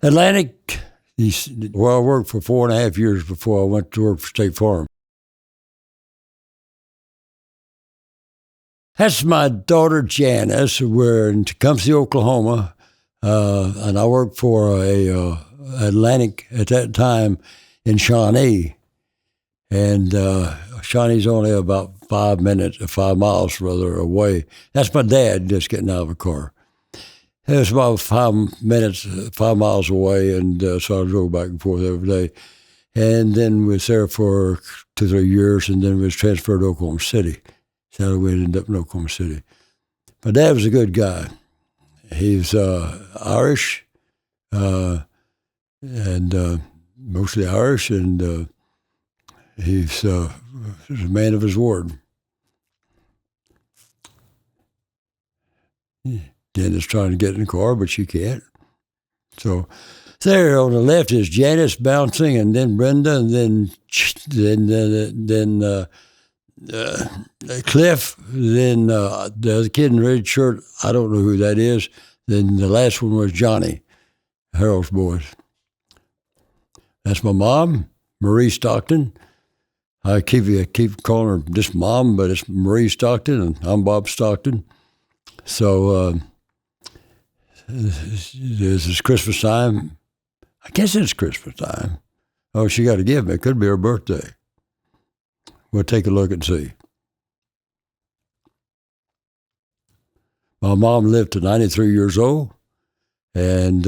Atlantic, where I worked for 4.5 years before I went to work for State Farm. That's my daughter Janice. We're in Tecumseh, Oklahoma, and I worked for a Atlantic at that time in Shawnee, and Shawnee's only about 5 miles rather away. That's my dad just getting out of a car. It was about 5 miles away, and so I drove back and forth every day. And then we was there for 2-3 years, and then we was transferred to Oklahoma City. So we ended up in Oklahoma City. My dad was a good guy. He was Irish, and mostly Irish, and he's a man of his word. Jen is trying to get in the car, but she can't. So there on the left is Janice bouncing, and then Brenda, and then Cliff, then the other kid in the red shirt, I don't know who that is. Then the last one was Johnny, Harold's boys. That's my mom, Marie Stockton. I keep calling her just Mom, but it's Marie Stockton, and I'm Bob Stockton. So this is Christmas time. I guess it's Christmas time. Oh, she got to give me. It could be her birthday. We'll take a look and see. My mom lived to 93 years old, and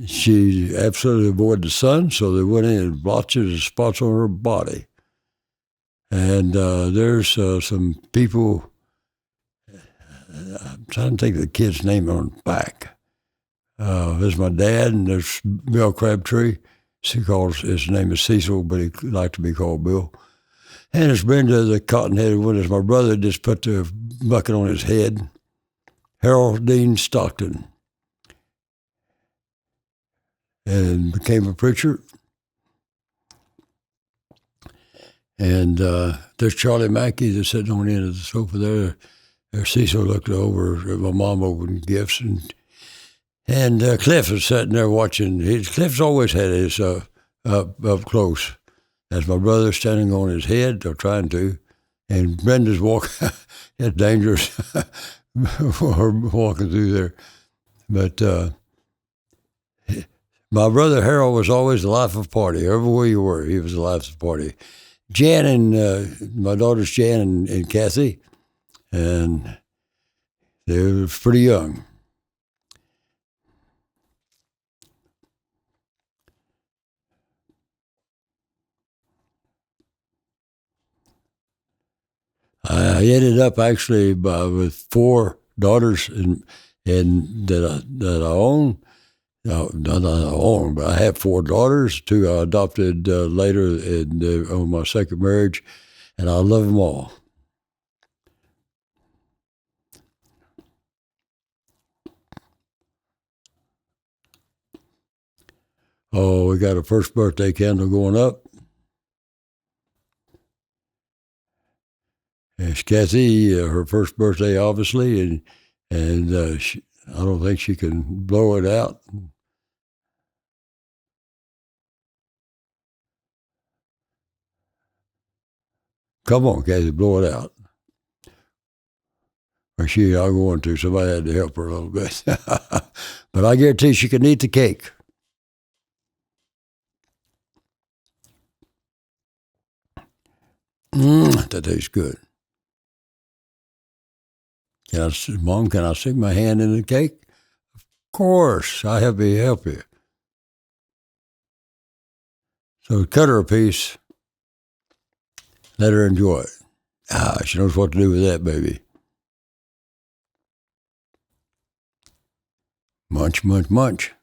she absolutely avoided the sun, so there weren't any blotches or spots on her body. And there's some people, I'm trying to think of the kid's name on the back. There's my dad, and there's Bill Crabtree. His name is Cecil, but he liked to be called Bill. And there's Brenda, the cotton-headed one. There's my brother, just put the bucket on his head. Harold Dean Stockton. And became a preacher. And there's Charlie Mackey that's sitting on the end of the sofa there. There's Cecil looked over at my mom opened gifts, and Cliff is sitting there watching. Cliff's always had his up close. That's my brother standing on his head, or trying to, and Brenda's walking. It's dangerous for her walking through there. But my brother Harold was always the life of the party. Everywhere you were, he was the life of the party. Jan and my daughters Jan and Kathy, and they were pretty young. I ended up actually with 4 daughters that I own. No, not that I own, but I have 4 daughters. 2 I adopted later on my second marriage, and I love them all. Oh, we got a first birthday candle going up. It's Kathy, her first birthday, obviously, and I don't think she can blow it out. Come on, Kathy, blow it out. Or she not going to. Somebody had to help her a little bit. But I guarantee she can eat the cake. That tastes good. Mom, can I stick my hand in the cake? Of course, I have to help you. So cut her a piece. Let her enjoy it. She knows what to do with that, baby. Munch, munch, munch.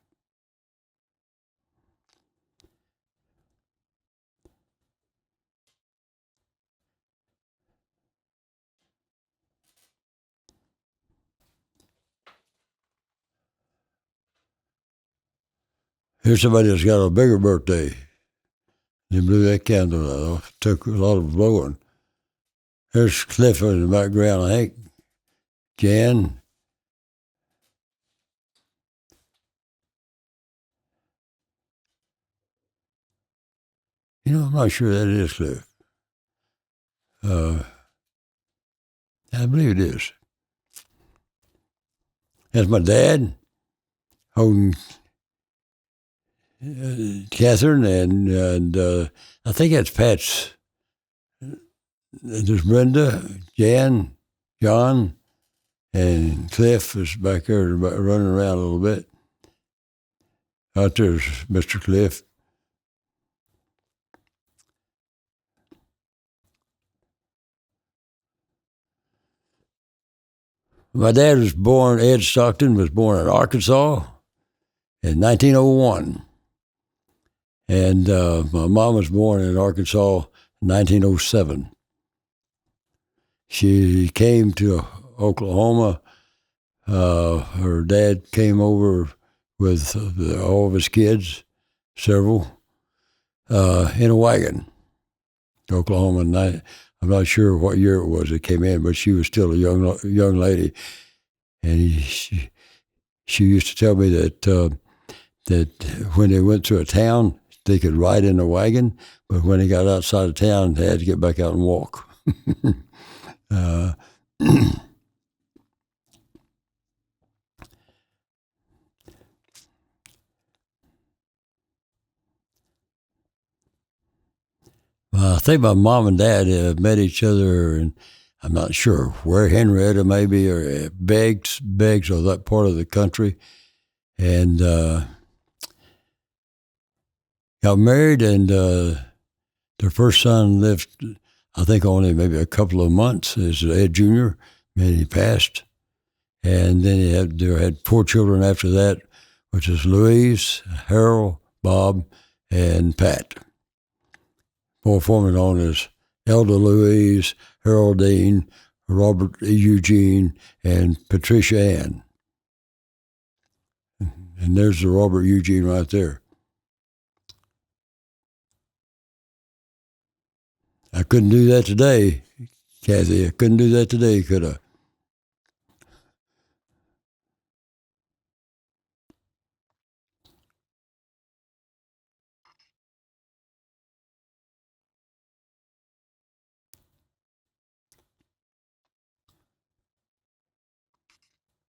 Here's somebody that's got a bigger birthday. They blew that candle out. Took a lot of blowing. There's Cliff in the background, I think. Jan. I'm not sure that it is Cliff. I believe it is. That's my dad holding Catherine, and I think that's Pat's. There's Brenda, Jan, John, and Cliff is back there running around a little bit. Out there's Mr. Cliff. My dad was born, Ed Stockton was born in Arkansas in 1901. And my mom was born in Arkansas in 1907. She came to Oklahoma. Her dad came over with all of his kids, several, in a wagon to Oklahoma. I'm not sure what year it was it came in, but she was still a young lady. And she used to tell me that when they went to a town, they could ride in a wagon, but when they got outside of town, they had to get back out and walk. I think my mom and dad met each other, and I'm not sure where, Henrietta maybe, or Beggs or that part of the country, and got married, and their first son lived, I think, only maybe a couple of months. Is Ed Jr., and he passed. And then they had 4 children after that, which is Louise, Harold, Bob, and Pat. 4 forming known as Elder Louise, Harold Dean, Robert Eugene, and Patricia Ann. And there's the Robert Eugene right there. I couldn't do that today, Kathy. I couldn't do that today, could I?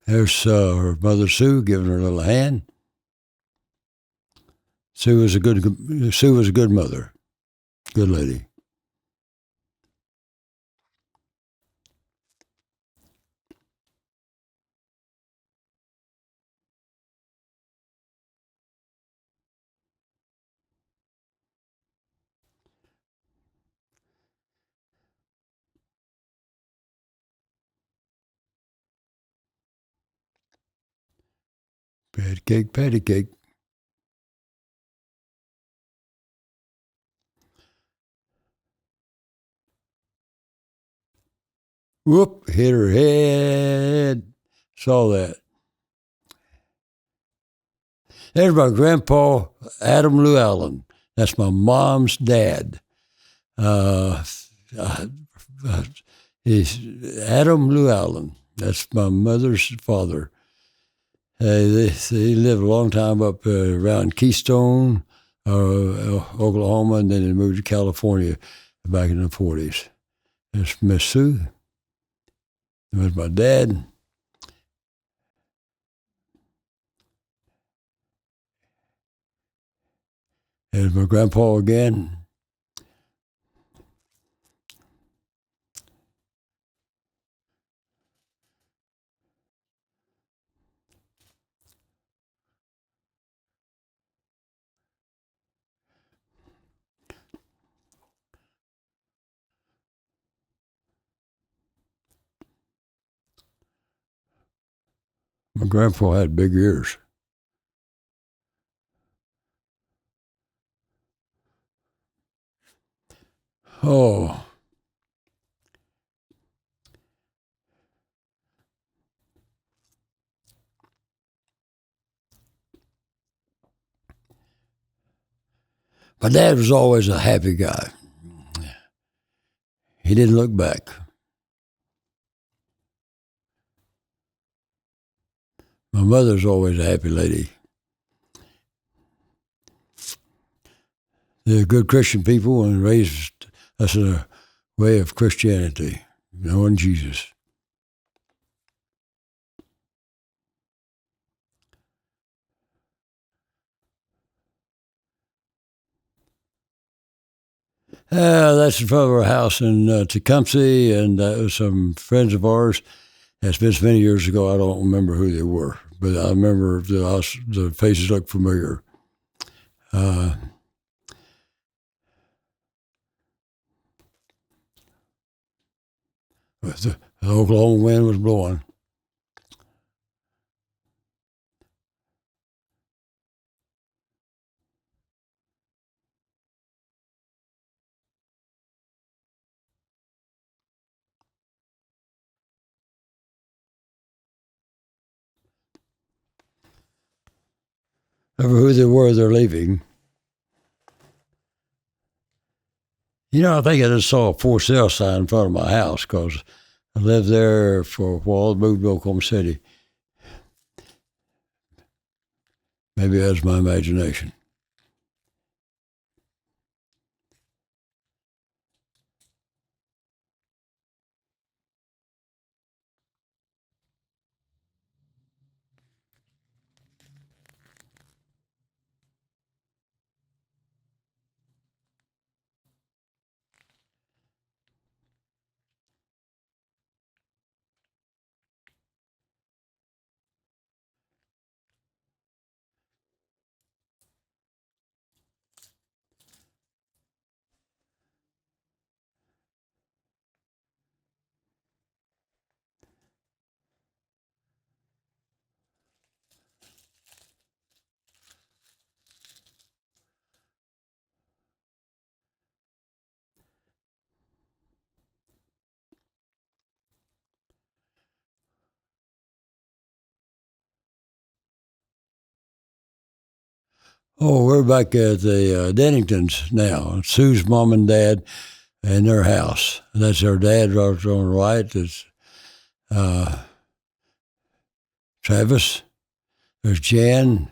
There's her mother Sue giving her a little hand. Sue was a good mother, good lady. Patty cake. Whoop, hit her head. Saw that. There's my grandpa, Adam Llewellyn. That's my mom's dad. Uh, uh, he's Adam Llewellyn. That's my mother's father. They lived a long time up around Keystone, Oklahoma, and then they moved to California back in the 40s. There's Miss Sue. There's my dad. There's my grandpa again. My grandpa had big ears. Oh, my dad was always a happy guy. He didn't look back. My mother's always a happy lady. They're good Christian people and raised us in a way of Christianity, knowing Jesus. That's in front of our house in Tecumseh, and that was some friends of ours. That's been so many years ago, I don't remember who they were, but I remember the faces look familiar. The Oklahoma wind was blowing. Remember who they were, they're leaving. I think I just saw a for sale sign in front of my house because I lived there for a while, moved to Oklahoma City. Maybe that's my imagination. Oh, we're back at the Denningtons now. Sue's mom and dad in their house. That's her dad right on the right. It's uh, Travis. There's Jan,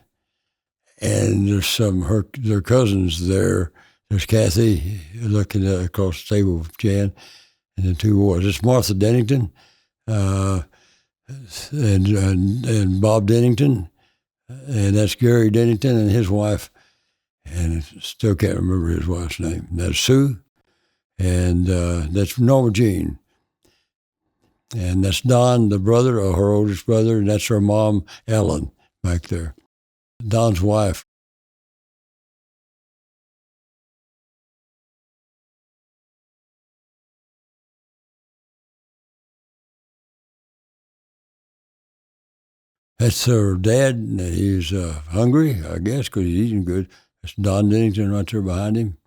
and there's their cousins there. There's Kathy looking across the table with Jan, and the two boys. It's Martha Dennington uh, and Bob Dennington, and that's Gary Dennington and his wife. And I still can't remember his wife's name. That's Sue, and that's Norma Jean. And that's Don, the brother, or her oldest brother, and that's her mom, Ellen, back there. Don's wife. That's her dad. He's hungry, I guess, because he's eating good. That's Don Dennington right there behind him.